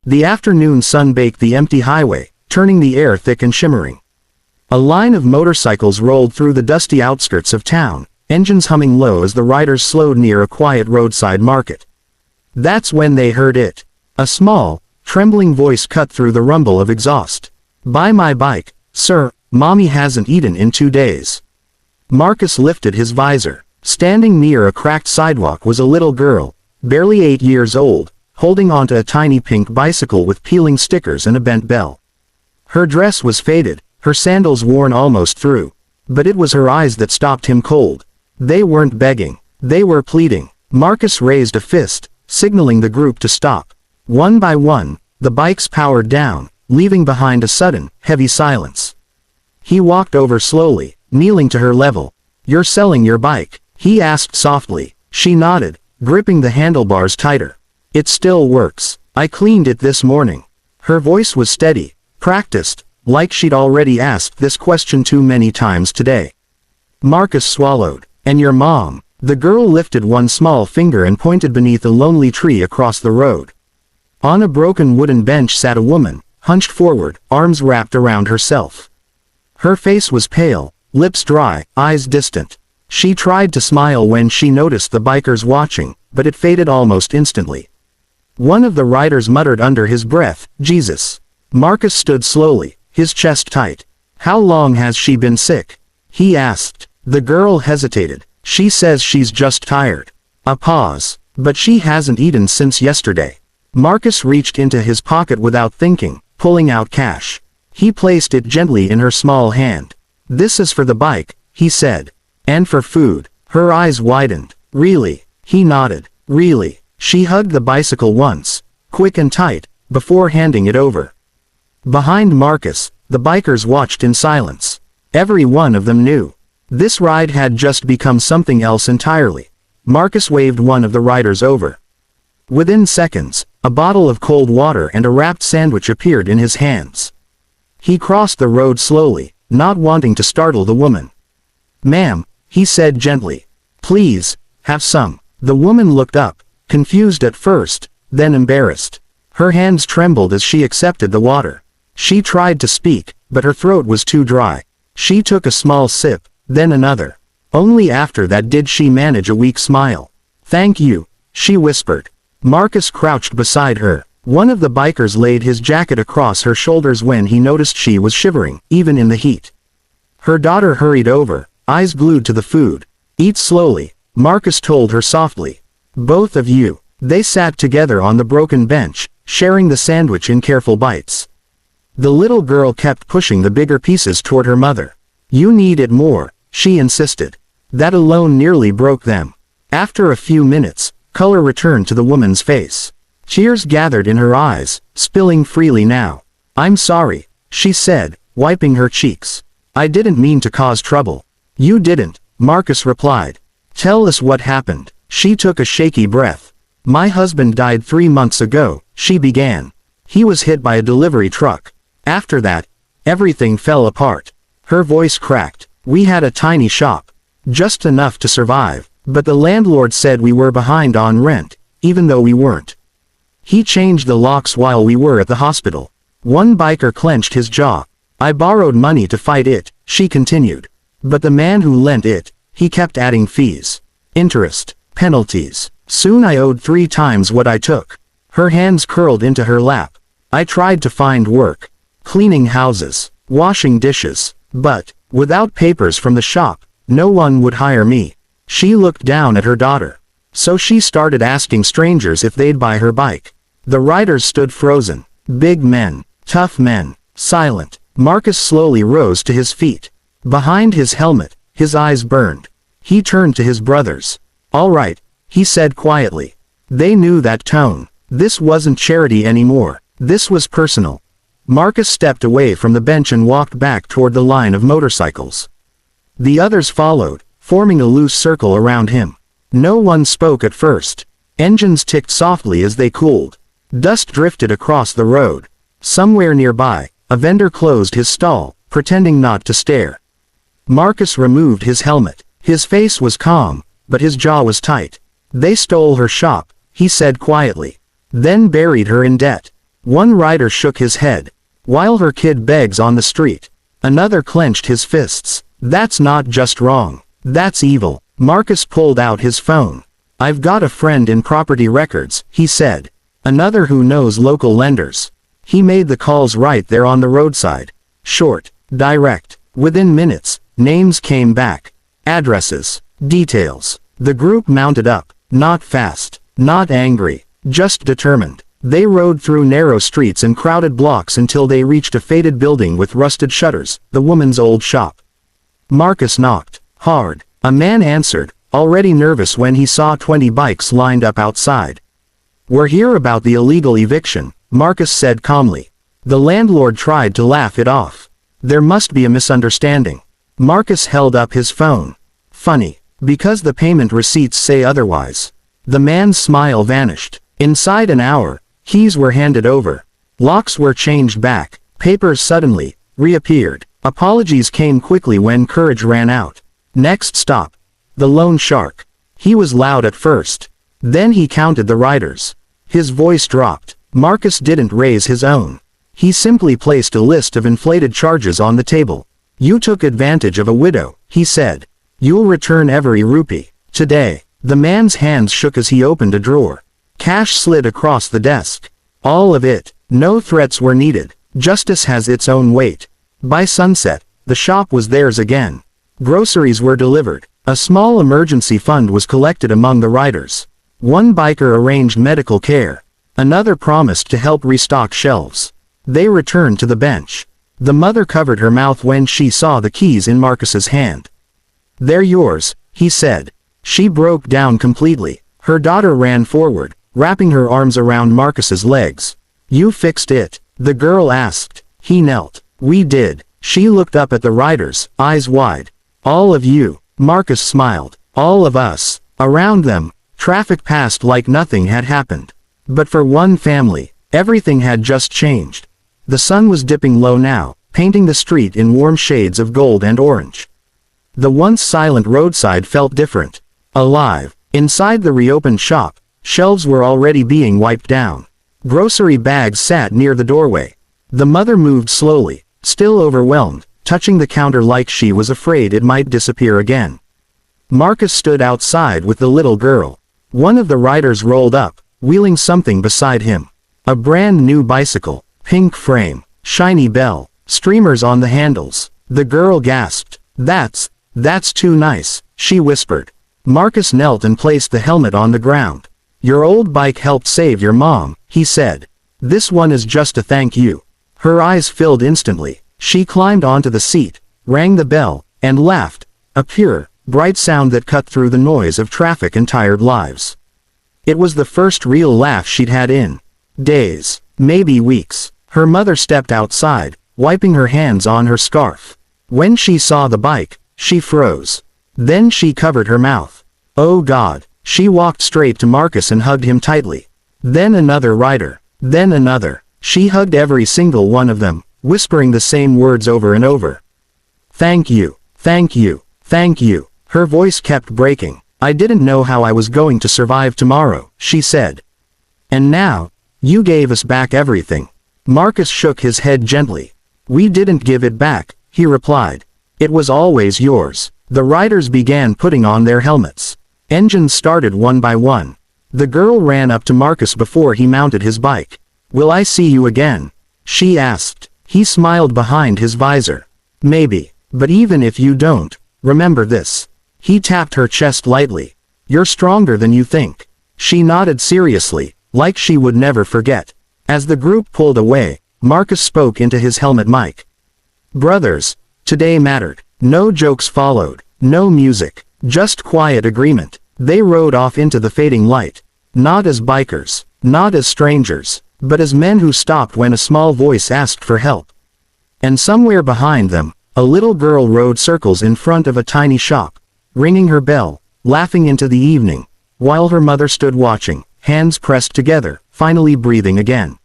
The afternoon sun baked the empty highway, turning the air thick and shimmering. A line of motorcycles rolled through the dusty outskirts of town, engines humming low as the riders slowed near a quiet roadside market. That's when they heard it. A small, trembling voice cut through the rumble of exhaust. "Buy my bike, sir, Mommy hasn't eaten in 2 days." Marcus lifted his visor. Standing near a cracked sidewalk was a little girl, barely 8 years old, holding onto a tiny pink bicycle with peeling stickers and a bent bell. Her dress was faded, her sandals worn almost through. But it was her eyes that stopped him cold. They weren't begging. They were pleading. Marcus raised a fist, signaling the group to stop. One by one, the bikes powered down, leaving behind a sudden, heavy silence. He walked over slowly, kneeling to her level. "You're selling your bike?" he asked softly. She nodded, gripping the handlebars tighter. "It still works. I cleaned it this morning." Her voice was steady, practiced, like she'd already asked this question too many times today. Marcus swallowed. "And your mom?" The girl lifted one small finger and pointed beneath a lonely tree across the road. On a broken wooden bench sat a woman, hunched forward, arms wrapped around herself. Her face was pale, lips dry, eyes distant. She tried to smile when she noticed the bikers watching, but it faded almost instantly. One of the riders muttered under his breath, "Jesus." Marcus stood slowly, his chest tight. "How long has she been sick?" he asked. The girl hesitated. "She says she's just tired." A pause. "But she hasn't eaten since yesterday." Marcus reached into his pocket without thinking, pulling out cash. He placed it gently in her small hand. "This is for the bike," he said. "And for food." Her eyes widened. "Really?" He nodded. "Really." She hugged the bicycle once, quick and tight, before handing it over. Behind Marcus, the bikers watched in silence. Every one of them knew. This ride had just become something else entirely. Marcus waved one of the riders over. Within seconds, a bottle of cold water and a wrapped sandwich appeared in his hands. He crossed the road slowly, not wanting to startle the woman. "Ma'am," he said gently. "Please, have some." The woman looked up, confused at first, then embarrassed. Her hands trembled as she accepted the water. She tried to speak, but her throat was too dry. She took a small sip, then another. Only after that did she manage a weak smile. "Thank you," she whispered. Marcus crouched beside her. One of the bikers laid his jacket across her shoulders when he noticed she was shivering, even in the heat. Her daughter hurried over, eyes glued to the food. "Eat slowly," Marcus told her softly. "Both of you." They sat together on the broken bench, sharing the sandwich in careful bites. The little girl kept pushing the bigger pieces toward her mother. "You need it more," she insisted. That alone nearly broke them. After a few minutes, color returned to the woman's face. Tears gathered in her eyes, spilling freely now. "I'm sorry," she said, wiping her cheeks. "I didn't mean to cause trouble." "You didn't," Marcus replied. "Tell us what happened." She took a shaky breath. "My husband died 3 months ago," she began. "He was hit by a delivery truck. After that, everything fell apart." Her voice cracked. "We had a tiny shop. Just enough to survive, but the landlord said we were behind on rent, even though we weren't. He changed the locks while we were at the hospital." One biker clenched his jaw. "I borrowed money to fight it," she continued. "But the man who lent it, he kept adding fees, interest, penalties. Soon I owed 3 times what I took." Her hands curled into her lap. "I tried to find work. Cleaning houses, washing dishes, but, without papers from the shop, no one would hire me." She looked down at her daughter. "So she started asking strangers if they'd buy her bike." The riders stood frozen. Big men, tough men, silent. Marcus slowly rose to his feet. Behind his helmet, his eyes burned. He turned to his brothers. "All right," he said quietly. They knew that tone. This wasn't charity anymore. This was personal. Marcus stepped away from the bench and walked back toward the line of motorcycles. The others followed, forming a loose circle around him. No one spoke at first. Engines ticked softly as they cooled. Dust drifted across the road. Somewhere nearby, a vendor closed his stall, pretending not to stare. Marcus removed his helmet. His face was calm, but his jaw was tight. "They stole her shop," he said quietly. "Then buried her in debt." One rider shook his head. While her kid begs on the street. Another clenched his fists. That's not just wrong. That's evil. Marcus pulled out his phone. I've got a friend in property records, he said. Another who knows local lenders. He made the calls right there on the roadside. Short, direct. Within minutes, names came back. Addresses. Details. The group mounted up. Not fast. Not angry. Just determined. They rode through narrow streets and crowded blocks until they reached a faded building with rusted shutters, the woman's old shop. Marcus knocked. Hard. A man answered, already nervous when he saw 20 bikes lined up outside. We're here about the illegal eviction, Marcus said calmly. The landlord tried to laugh it off. There must be a misunderstanding. Marcus held up his phone. Funny. Because the payment receipts say otherwise. The man's smile vanished. Inside an hour, keys were handed over. Locks were changed back. Papers suddenly reappeared. Apologies came quickly when courage ran out. Next stop. The loan shark. He was loud at first. Then he counted the riders. His voice dropped. Marcus didn't raise his own. He simply placed a list of inflated charges on the table. You took advantage of a widow, he said. You'll return every rupee. Today. The man's hands shook as he opened a drawer. Cash slid across the desk. All of it. No threats were needed. Justice has its own weight. By sunset, the shop was theirs again. Groceries were delivered. A small emergency fund was collected among the riders. One biker arranged medical care. Another promised to help restock shelves. They returned to the bench. The mother covered her mouth when she saw the keys in Marcus's hand. They're yours, he said. She broke down completely. Her daughter ran forward, wrapping her arms around Marcus's legs. You fixed it? The girl asked. He knelt. We did. She looked up at the riders, eyes wide. All of you. Marcus smiled. All of us. Around them, traffic passed like nothing had happened. But for one family, everything had just changed. The sun was dipping low now, painting the street in warm shades of gold and orange. The once silent roadside felt different. Alive. Inside the reopened shop, shelves were already being wiped down. Grocery bags sat near the doorway. The mother moved slowly, still overwhelmed, touching the counter like she was afraid it might disappear again. Marcus stood outside with the little girl. One of the riders rolled up, wheeling something beside him. A brand new bicycle, pink frame, shiny bell, streamers on the handles. The girl gasped. That's too nice, she whispered. Marcus knelt and placed the helmet on the ground. Your old bike helped save your mom, he said. This one is just a thank you. Her eyes filled instantly. She climbed onto the seat, rang the bell, and laughed, a pure, bright sound that cut through the noise of traffic and tired lives. It was the first real laugh she'd had in days, maybe weeks. Her mother stepped outside, wiping her hands on her scarf. When she saw the bike, she froze. Then she covered her mouth. Oh God. She walked straight to Marcus and hugged him tightly. Then another rider. Then another. She hugged every single one of them, whispering the same words over and over. Thank you. Thank you. Thank you. Her voice kept breaking. I didn't know how I was going to survive tomorrow, she said. And now, you gave us back everything. Marcus shook his head gently. We didn't give it back, he replied. It was always yours. The riders began putting on their helmets. Engines started one by one. The girl ran up to Marcus before he mounted his bike. Will I see you again? She asked. He smiled behind his visor. Maybe. But even if you don't, remember this. He tapped her chest lightly. You're stronger than you think. She nodded seriously, like she would never forget. As the group pulled away, Marcus spoke into his helmet mic. Brothers, today mattered. No jokes followed. No music. Just quiet agreement. They rode off into the fading light. Not as bikers. Not as strangers. But as men who stopped when a small voice asked for help. And somewhere behind them, a little girl rode circles in front of a tiny shop, ringing her bell, laughing into the evening, while her mother stood watching, hands pressed together, finally breathing again.